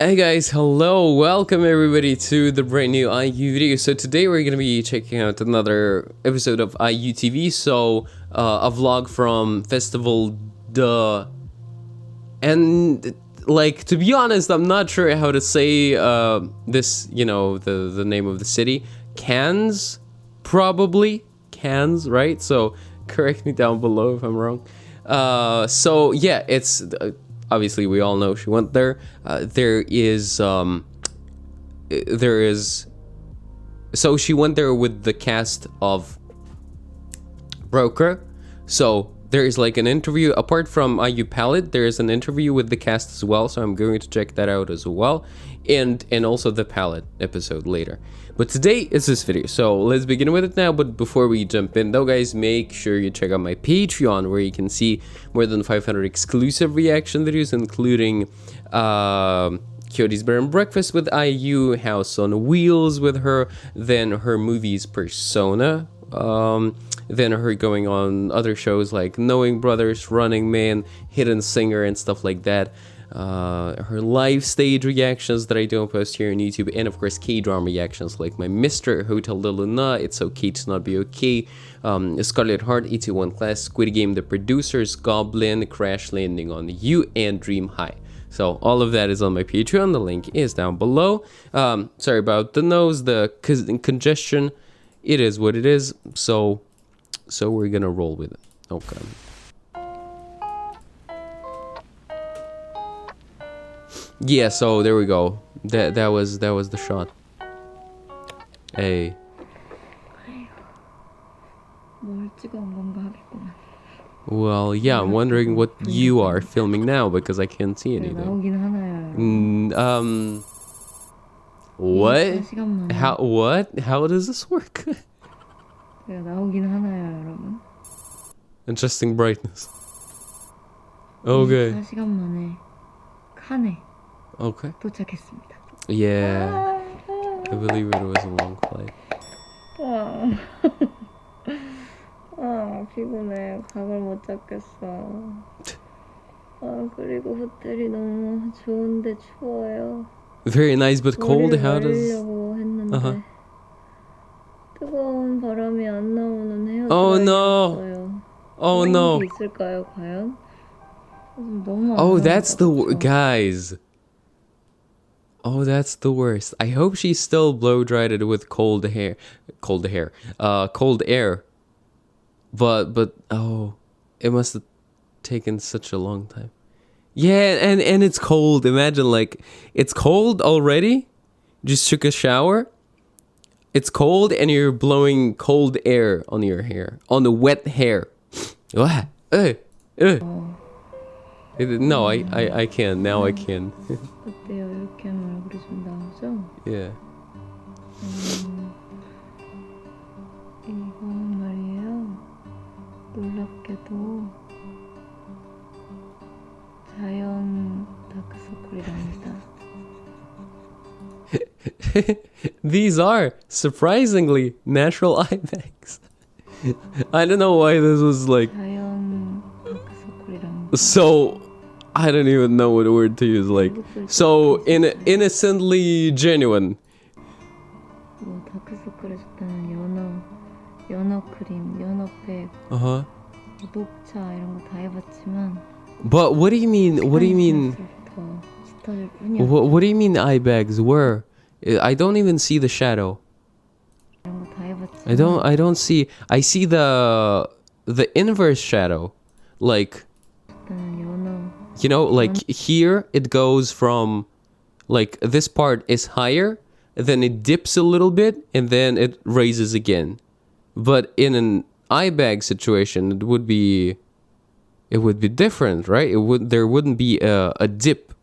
Hey guys, hello, welcome everybody to the brand new IU video. So today we're gonna be checking out another episode of IU TV. So a vlog from Festival Duh. And like, to be honest, I'm not sure how to say this, the name of the city. Cannes, probably Cannes, right? So correct me down below if I'm wrong. So yeah, it's obviously we all know she went there. There is so she went there with the cast of Broker. So there is like an interview apart from IU Palette. There is an interview with the cast as well, so I'm going to check that out as well, and also the Palette episode later. But today is this video, so let's begin with it now. But before we jump in though, guys, make sure you check out my Patreon, where you can see more than 500 exclusive reaction videos, including Kyoti's Bear and Breakfast with IU, House on Wheels with her, then her movies Persona, then her going on other shows like Knowing Brothers, Running Man, Hidden Singer, and stuff like that. Her live stage reactions that I don't post here on YouTube, and of course K-drama reactions like my Mr. Hotel de Loona, It's Okay to Not Be Okay, Scarlet Heart, ET1 Class, Squid Game, The Producers, Goblin, Crash Landing on You, and Dream High. So all of that is on my Patreon. The link is down below. Sorry about the nose, the congestion. It is what it is. So we're gonna roll with it. Okay. Yeah, so there we go. That was the shot. Hey. Well, yeah, I'm wondering what you are filming now because I can't see anything. What? How does this work? Interesting brightness. Okay. Okay. Yeah. I believe it was a long flight. 피곤해. 각을 못 잡겠어. 그리고 호텔이 너무 좋은데 추워요. Very nice but cold. How does? 했는데 뜨거운 바람이 안 나오는 헤어드라이어였어요. Oh no. Oh no. 있을까요, 과연? 너무 Oh, that's the guys. Oh, that's the worst. I hope she's still blow dried it with cold air. But oh, it must have taken such a long time. Yeah, and it's cold. Imagine, like, it's cold already. Just took a shower. It's cold and you're blowing cold air on your hair, on the wet hair. What? No, I can. Now I can. 어때요? 이렇게 하면 얼굴이 좀 나오죠? Yeah. 이거 말이에요. 놀랍게도 자연 다크서클이랍니다. These are surprisingly natural eye bags. I don't know why this was like 자연 다크서클이랍니다. so. I don't even know what word to use. Like, so innocently genuine. 뭐 다크서클에 좋다는 연어 크림, 연어팩, 녹차 이런 거 다 해봤지만. But what do you mean? What do you mean? What do you mean eye bags? Where? I don't even see the shadow. I don't see. I see the inverse shadow, like. You know, like here it goes from, like, this part is higher, then it dips a little bit, and then it raises again. But in an eye bag situation, it would be different, right? There wouldn't be a dip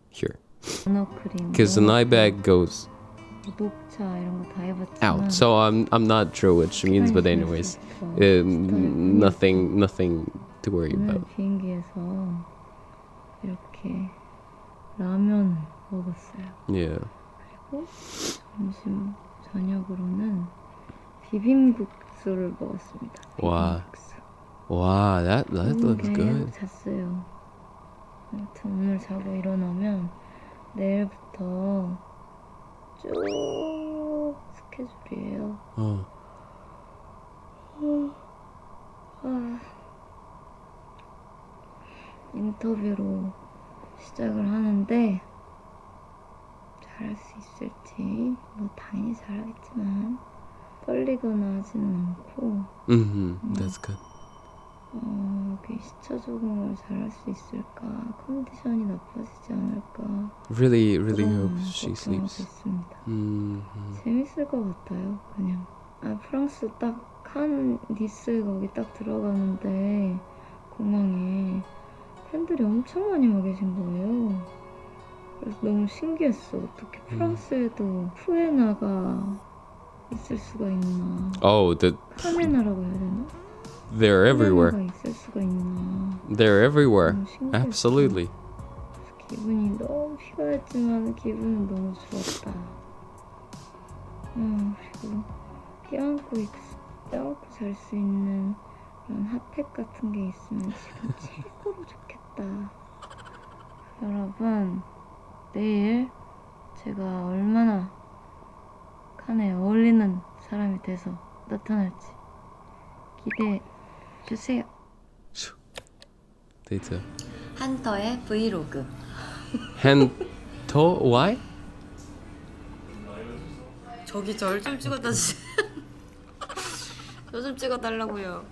here, because an eye bag goes out. So I'm not sure which means, but anyways, nothing to worry about. 비행기에서 이렇게 라면 먹었어요. Yeah. 그리고 점심 저녁으로는 비빔국수를 먹었습니다. Wow. Wow, that looks good. 잤어요. 아무튼 오늘 자고 일어나면 내일부터 쭉 스케줄이에요. 인터뷰로 시작을 하는데 잘할 수 있을지 뭐 당연히 잘하겠지만 떨리거나 하지는 않고 That's good. 여기 시차 적응을 잘할 수 있을까, 컨디션이 나빠지지 않을까 Really hope 그런 she 걱정이 sleeps. 됐습니다. 재밌을 것 같아요. 그냥 프랑스 딱 칸 니스 거기 딱 들어가는데 공항에 팬들이 엄청 많이 와 계신 거예요. 그래서 너무 신기했어. 어떻게 프랑스에도 푸에나가 있을 수가 있나. 카메나라고 해야 되나? They're everywhere. 푸에나가 있을 수가 있나. They're everywhere. 너무 신기했어. Absolutely. 기분이 너무 피곤했지만 기분은 너무 좋았다. 그리고 껴안고 잘 수 있는 이런 핫팩 같은 게 있으면 지금 최고로 좋겠다. 여러분, 내일 제가 얼마나 칸에 어울리는 사람이 돼서 나타날지 기대해 주세요. 데이트. 한터의 브이로그. 한토 why? 저기 절 좀 찍어다 주세요. 저 좀 찍어달라고요.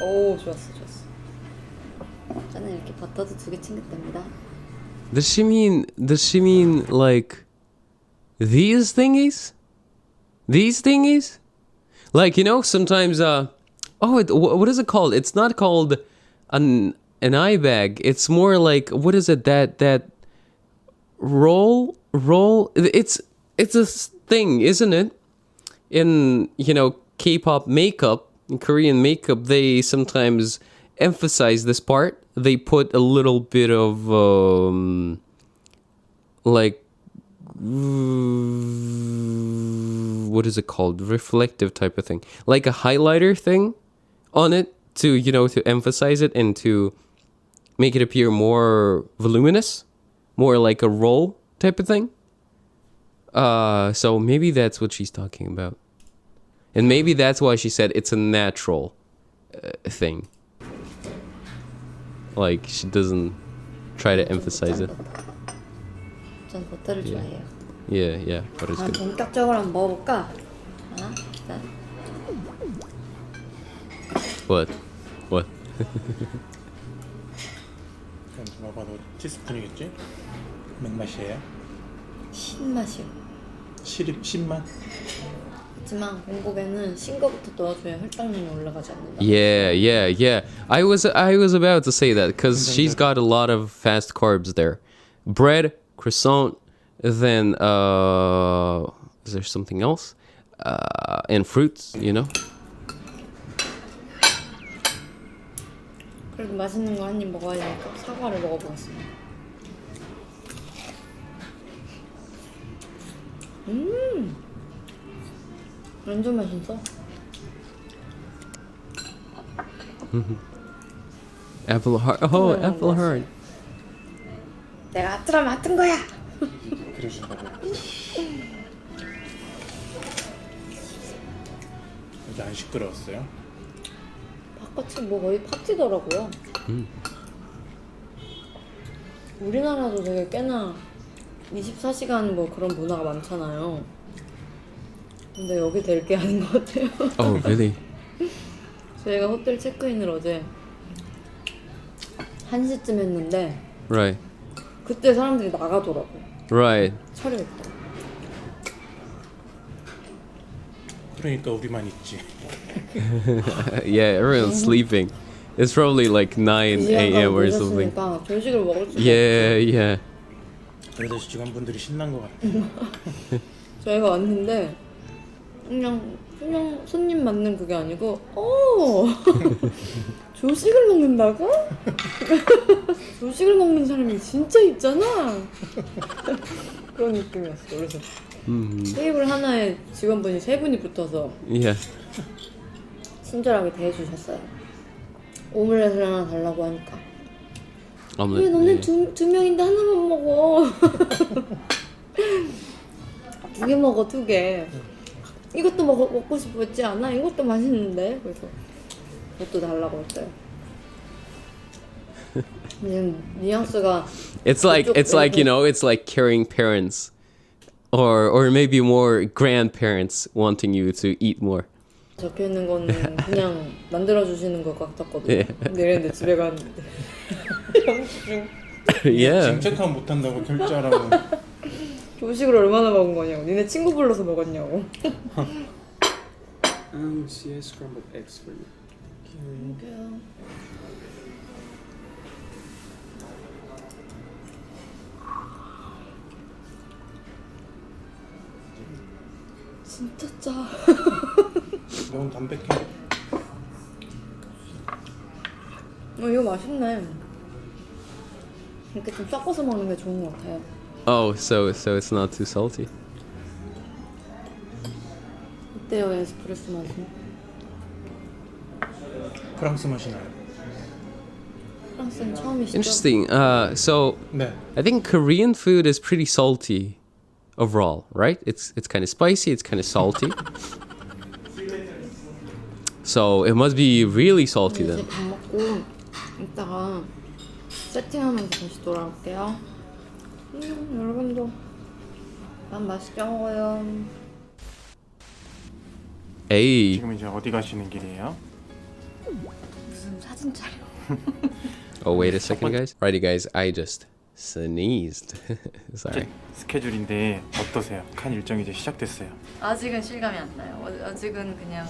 오, 좋았어. 저는 이렇게 버터도 2개 챙겼답니다. Does she mean like these thingies? These thingies? Like, you know, sometimes what is it called? It's not called an eye bag. It's more like, what is it, that roll it's a thing, isn't it? In, you know, K-pop makeup, in Korean makeup, they sometimes emphasize this part. They put a little bit of like what is it called? Reflective type of thing. Like a highlighter thing on it to, you know, to emphasize it and to make it appear more voluminous, more like a roll type of thing. So maybe that's what she's talking about. And maybe that's why she said it's a natural thing. Like, she doesn't try to emphasize it. 전 버터를 좋아해요. Yeah, but it's good. 본격적으로 한번 먹어볼까? 일단 What? 그럼 봐봐도 티스푼이겠지? 맥맛이에요? 신맛이요. 신맛? 하지만 공복에는 신 거부터 넣어줘야 혈당량이 올라가지 않는다. Yeah. I was about to say that because she's got a lot of fast carbs there. Bread, croissant, then is there something else? And fruits, you know? 그래도 맛있는 거 한 입 먹어야 되니까 사과를 먹어보겠습니다. 완전 맛있어. Apple heart. Oh, apple heart. 내가 하트라면 하트인 거야. 그러신다고. 이제 안 시끄러웠어요? 바깥이 뭐 거의 파티더라고요. 우리나라도 되게 꽤나 24시간 뭐 그런 문화가 많잖아요. 근데 여기 될 게 아닌 것 같아요. Oh, really? 저희가 호텔 체크인을 어제 1시쯤 했는데 Right. 그때 사람들이 나가더라고. Right. 차려입고. 그러니까 우리만 있지. Yeah, everyone's sleeping. It's probably like 9 a.m. or something. 늦었으니까 조식을 먹을 수가 Yeah. 그래도 직원분들이 신난 것 같아. 저희가 왔는데 그냥 손님 맞는 그게 아니고 조식을 먹는다고? 조식을 먹는 사람이 진짜 있잖아. 그런 느낌이었어. 그래서 테이블 하나에 직원분이 3분이 붙어서 Yeah. 친절하게 대해주셨어요. 오믈렛을 하나 달라고 하니까. 왜 너네 두 명인데 하나만 먹어? 2개 먹어, 2개. 이것도 먹고 싶었지 않아? 이것도 맛있는데? 그래서 이것도 달라고 했어요. 뉘앙스가 It's like you know, it's like caring parents, or maybe more grandparents wanting you to eat more. 적혀 있는 거는 그냥 만들어 주시는 것 같았거든요. 예. 근데 이랬는데 집에 갔는데 영수증 Yeah. 짐책하면 못한다고 결제하라고. 조식을 얼마나 먹은 거냐고. 니네 친구 불러서 먹었냐고. She has scrambled eggs for you. 진짜 짜. 너무 담백해. 이거 맛있네. 이렇게 좀 섞어서 먹는 게 좋은 것 같아요. Oh, so it's not too salty. 어때요, 에스프레소 맛은? 프랑스 맛이 나요. 프랑스는 처음이시죠? Interesting. So 네. I think Korean food is pretty salty overall, right? It's kind of spicy, it's kind of salty. So it must be really salty 이제 then. 밥 먹고 이따가 세팅하면서 다시 돌아올게요. 여러분도 밥 맛있게 먹어요. Hey. 지금 이제 어디 가시는 길이에요? 무슨 사진 촬영? Oh, wait a second, guys. Alrighty, guys. I just sneezed. Sorry. 스케줄인데 어떠세요? 칸 일정이 이제 시작됐어요. 아직은 실감이 안 나요. 아직은 그냥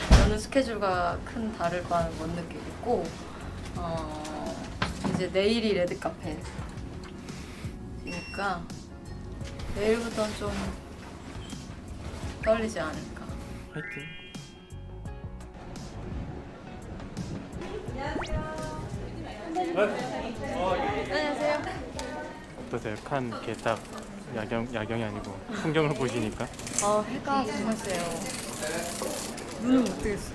저는 스케줄과 큰 다를 바는 못 느끼겠고 이제 내일이 레드 카페니까 내일부터는 좀 떨리지 않을까. 화이팅. 안녕하세요. 어떠세요? 칸 이렇게 딱 야경이 아니고 풍경을 보시니까. 해가 정말 세요. 눈을 못 뜨겠어.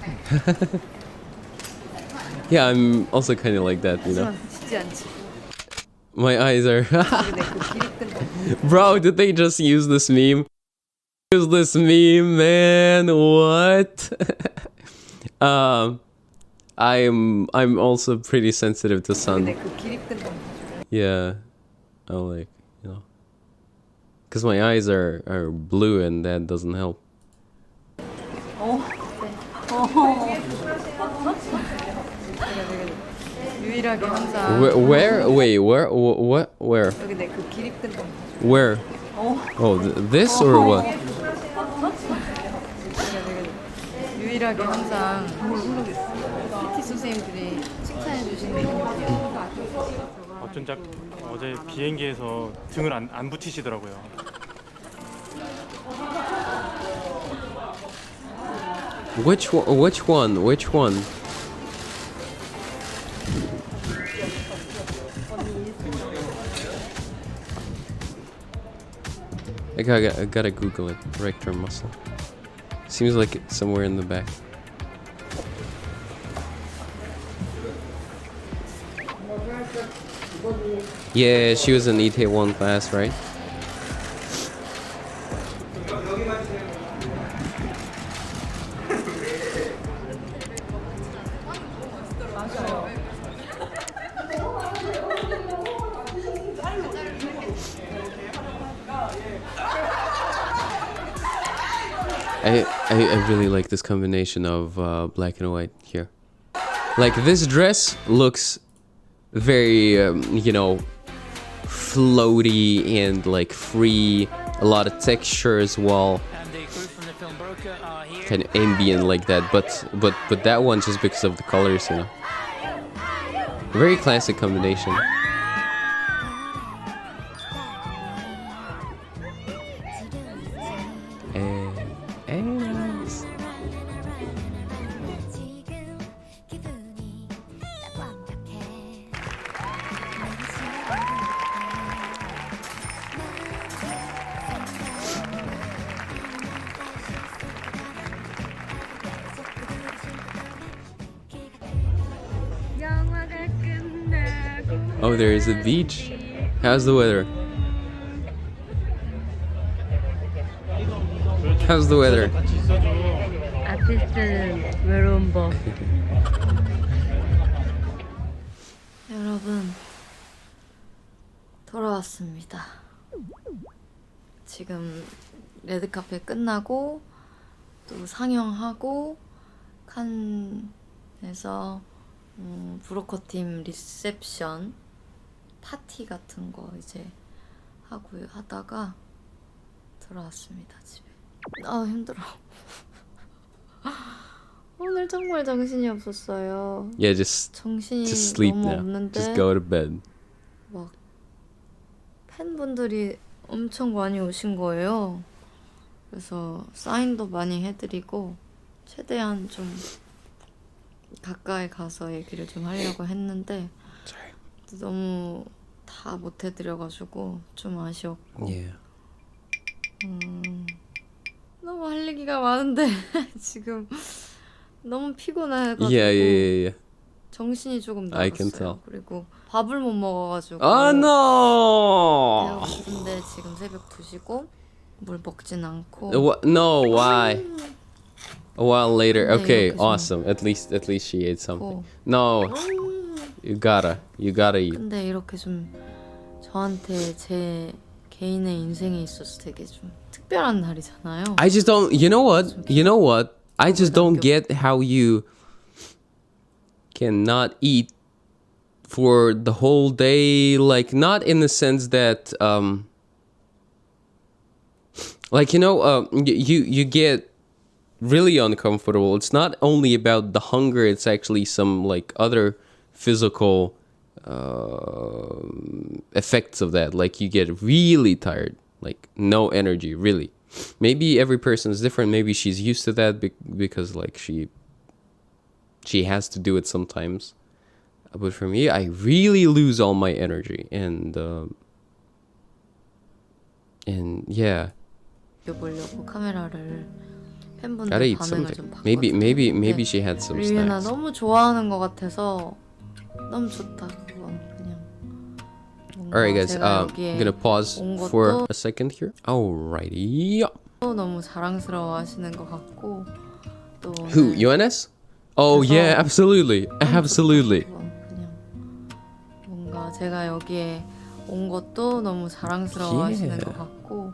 Yeah, I'm also kind of like that, you know. 쉽지 않지. My eyes are. 근데 그 기립근데. Bro, did they just use this meme? Use this meme, man. What? I'm also pretty sensitive to sun. 근데 그 기립근데. Yeah. I'm like, you know. Because my eyes are blue and that doesn't help. 유일하게 항상 Where? Wait, what? Where? 여기 내 그 기립근데. Where? Oh, this or what? 유일하게 항상 PT 선생님들이 칭찬해 주시는 근육이에요. 어쩐지 어제 비행기에서 등을 안 붙이시더라고요. Which one? Which one? I gotta Google it. Rector muscle. Seems like it's somewhere in the back. Yeah, she was in Itaewon class, right? I really like this combination of black and white here. Like this dress looks very you know, floaty and like free, a lot of texture as well, kind of ambient like that, but that one just because of the colors, you know. Very classic combination. Nice. Oh, there is a beach. How's the weather? How's the weather? 같이 있어줘. 아티스트는 외로운 법. 여러분, 돌아왔습니다. 지금 레드카페 끝나고 또 상영하고 칸에서 브로커팀 리셉션 파티 같은 거 이제 하다가 들어왔습니다, 집에. 아, 힘들어. 오늘 정말 정신이 없었어요. Yeah, just 정신이 sleep 너무 now. 없는데 Just go to bed. 막 팬분들이 엄청 많이 오신 거예요. 그래서 사인도 많이 해드리고 최대한 좀 가까이 가서 얘기를 좀 하려고 했는데 너무 다 못 해드려가지고 좀 아쉬웠고. Yeah. 너무 할 얘기가 많은데 지금 너무 피곤해가지고 Yeah. 정신이 조금 I can 나갔어요. tell. 그리고 밥을 못 먹어가지고 Oh no! 배가 고픈데 지금 새벽 2시고 물 먹진 않고. No, why? A while later. 네, Okay, 이렇게 좀 awesome. At least she ate something. 먹고. No, you gotta eat. 근데 이렇게 좀 저한테 제 개인의 인생에 있어서 되게 좀 특별한 날이잖아요. I just don't. You know what? I just don't get how you cannot eat for the whole day. Like, not in the sense that, like, you get really uncomfortable. It's not only about the hunger. It's actually some like other physical effects of that. Like, you get really tired, like no energy, really. Maybe every person is different. Maybe she's used to that because like she has to do it sometimes. But for me, I really lose all my energy, and yeah. 보려고 카메라를 팬분들 Gotta eat 반응을 something. 좀 봤거든요. Maybe she had some 리은아 snacks. 너무 좋아하는 것 같아서 너무 좋다. 그건 그냥. 뭔가 Alright, guys. 제가 I'm 여기에 gonna pause 온 for 것도 a second here. Alrighty. 너무 자랑스러워하시는 것 같고 또 Who? 오늘 UNS? Oh 그래서 yeah, absolutely, absolutely. 그냥 뭔가 제가 여기에 온 것도 너무 자랑스러워하시는 Yeah. 것 같고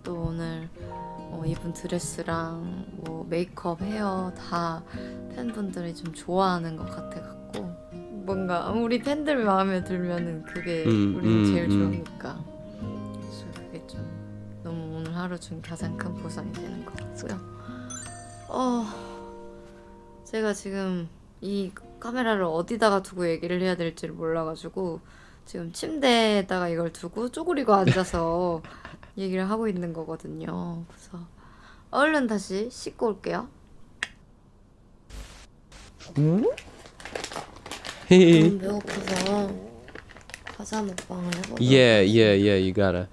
또 오늘 입은 드레스랑 뭐 메이크업, 헤어 다 팬분들이 좀 좋아하는 것 같아갖고 뭔가 우리 팬들 마음에 들면은 그게 우리는 제일 좋으니까 그래서 그게 좀 너무 오늘 하루 중 가장 큰 보상이 되는 것 같고요. 제가 지금 이 카메라를 어디다가 두고 얘기를 해야 될지를 몰라가지고 지금 침대에다가 이걸 두고 쪼그리고 앉아서 얘기를 하고 있는 거거든요. 그래서 얼른 다시 씻고 올게요. 너무 배고파서 과자 먹방을 해보도록 Yeah. You gotta.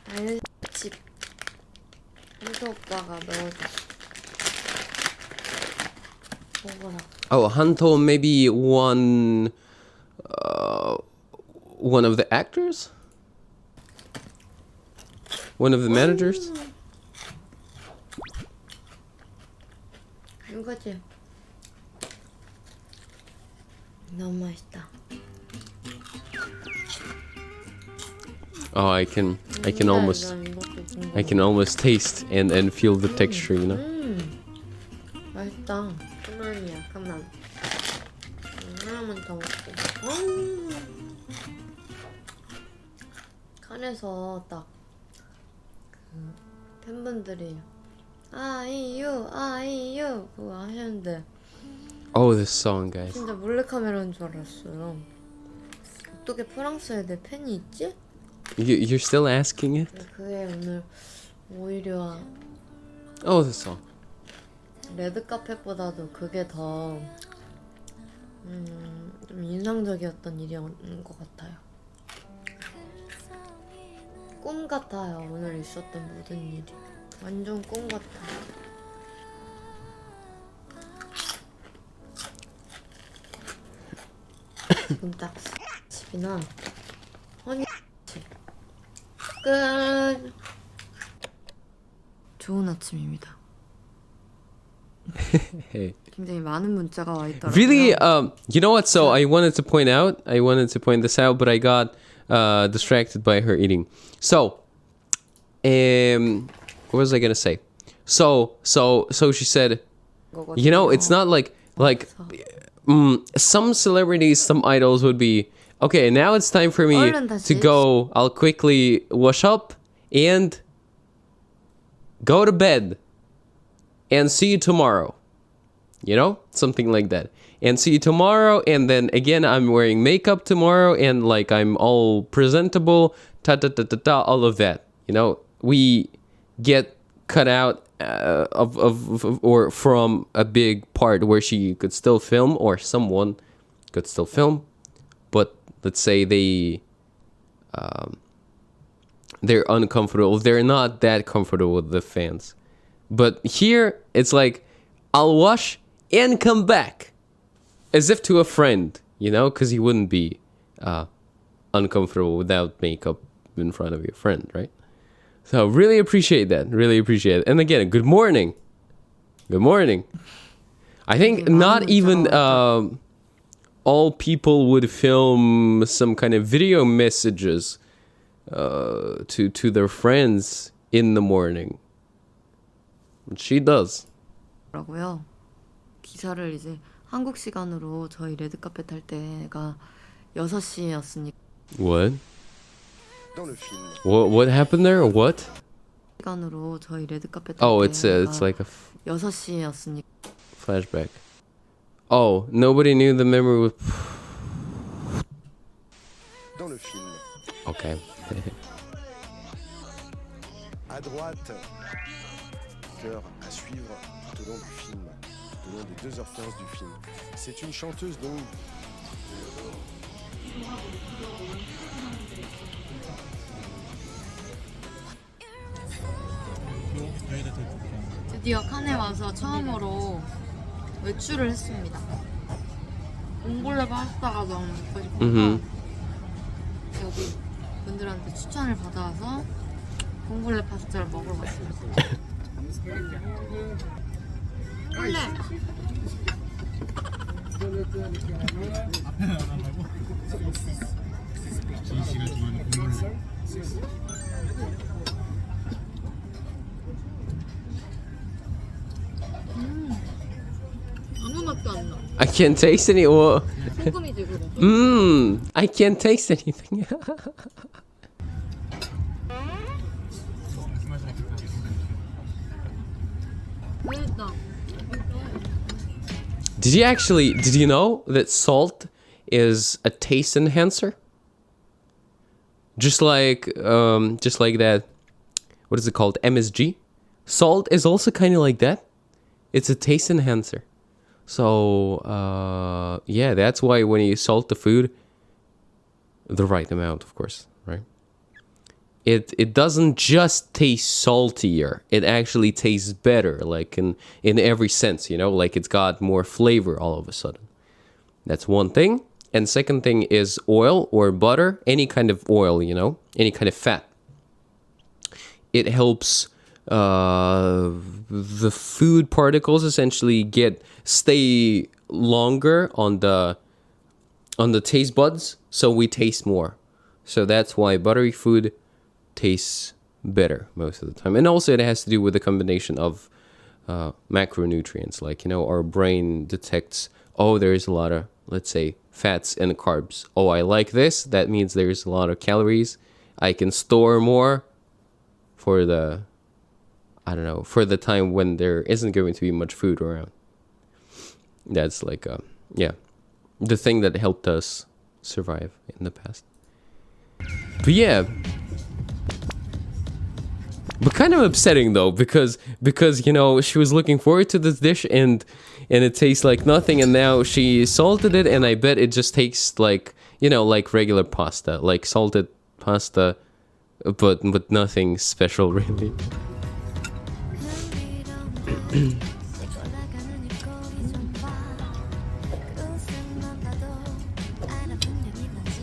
알집 한수 오빠가 넣어줬어. 먹어라. Oh, Hanto, maybe one of the actors, one of the managers. 이거지. 너무 맛있다. Oh, I can almost taste and feel the texture, you know. 맛있다. 그만이야, 그만. 하나만 더 먹고. 칸에서 딱 그 팬분들이 아이유 그거 하셨는데 Oh, this song, guys. 진짜 몰래카메라인 줄 알았어요. 어떻게 프랑스에 내 팬이 있지? You're still asking it? 그게 오늘 오히려 Oh, this song. 레드카펫보다도 그게 더 좀 인상적이었던 일이었던 것 같아요. 꿈 같아요. 오늘 있었던 모든 일이 완전 꿈 같아요. 기분 딱 집이나 허니 끝. 좋은 아침입니다. Hey. 굉장히 많은 문자가 와 있더라고요. Really, you know what? So I wanted to point this out, but I got distracted by her eating. So, what was I gonna say? So she said, you know, it's not like some celebrities, some idols would be, okay, now it's time for me to go. I'll quickly wash up and go to bed and see you tomorrow. You know, something like that. And see you tomorrow, and then again I'm wearing makeup tomorrow, and like I'm all presentable, all of that. You know, we get cut out or from a big part where she could still film, or someone could still film, but let's say they're uncomfortable. They're not that comfortable with the fans. But here it's like I'll wash and come back as if to a friend, you know, because you wouldn't be uncomfortable without makeup in front of your friend, right? So really appreciate that. Really appreciate it. And again, good morning. Good morning. I think not even all people would film some kind of video messages to their friends in the morning. She does. 라고요. 기사를 이제 한국 시간으로 저희 레드카펫 탈 때가 6시였으니까. What? What happened there? Or what? 시간으로 저희 레드카펫 탈 Oh, 때가 it's like a 6시였으니까. flashback. Oh, nobody knew the memory was. Okay. À droite, cœur à suivre tout au long du film, tout au long des 2h15 du film. C'est une chanteuse donc. 드디어 칸에 와서 처음으로 외출을 했습니다. 옹골레 파스타가 너무 먹고 싶어서 여기 분들한테 추천을 받아와서 봉골레 파스타를 먹으러 왔습니다. 원래 아무 맛도 안 나. I can't taste any. Well, 소금이지 그거. I can't taste anything. 맛있다. Did you know that salt is a taste enhancer? Just like that, what is it called? MSG? Salt is also kind of like that. It's a taste enhancer. So, yeah, that's why when you salt the food, the right amount, of course, right? It doesn't just taste saltier. It actually tastes better, like in every sense, you know, like it's got more flavor all of a sudden. That's one thing. And second thing is oil or butter, any kind of oil, you know, any kind of fat. It helps the food particles essentially stay longer on the taste buds, so we taste more. So that's why buttery food tastes better most of the time. And also it has to do with the combination of macronutrients, like, you know, our brain detects, oh, there's a lot of, let's say, fats and carbs. Oh, I like this. That means there's a lot of calories. I can store more for the, I don't know, for the time when there isn't going to be much food around. That's like, yeah, the thing that helped us survive in the past. But yeah, but kind of upsetting though, because you know, she was looking forward to this dish and it tastes like nothing, and now she salted it, and I bet it just tastes like, you know, like regular pasta, like salted pasta, but nothing special really.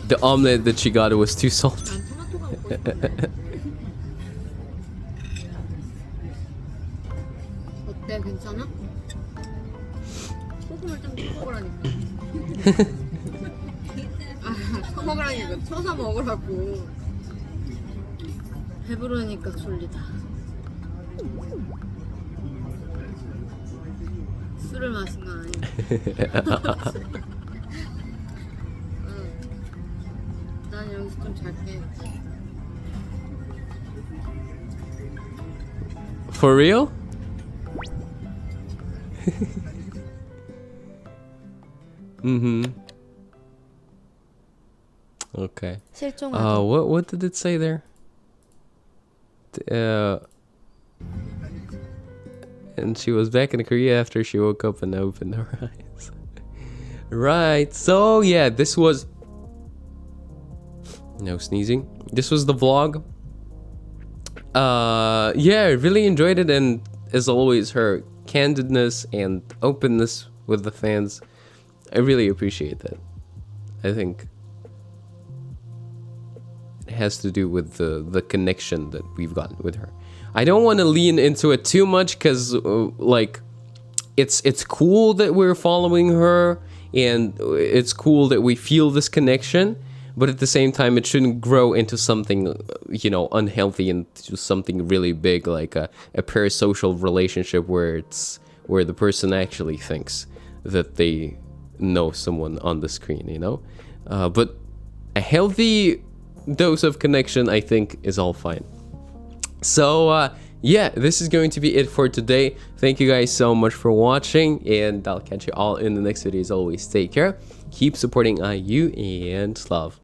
The omelet that she got was too salty. 난 토마토가 먹고 싶어. 어때? 괜찮아? 소금을 좀 쳐먹으라니까. 쳐먹으라니까. 쳐서 먹으라고. 배부르니까 졸리다. 술을 마신 건 아니야. 난 여기서 좀 잘게. For real? Okay. 실종하다. What did it say there? And she was back in Korea after she woke up and opened her eyes. Right. So yeah, this was no sneezing. This was the vlog. Yeah, I really enjoyed it, and as always, her candidness and openness with the fans, I really appreciate that. I think it has to do with the connection that we've gotten with her. I don't want to lean into it too much because like it's cool that we're following her and it's cool that we feel this connection, but at the same time it shouldn't grow into something unhealthy, into something really big like a parasocial relationship where the person actually thinks that they know someone on the screen, but a healthy dose of connection I think is all fine. So yeah, this is going to be it for today. Thank you guys so much for watching, and I'll catch you all in the next video. As always, take care, keep supporting IU, and love.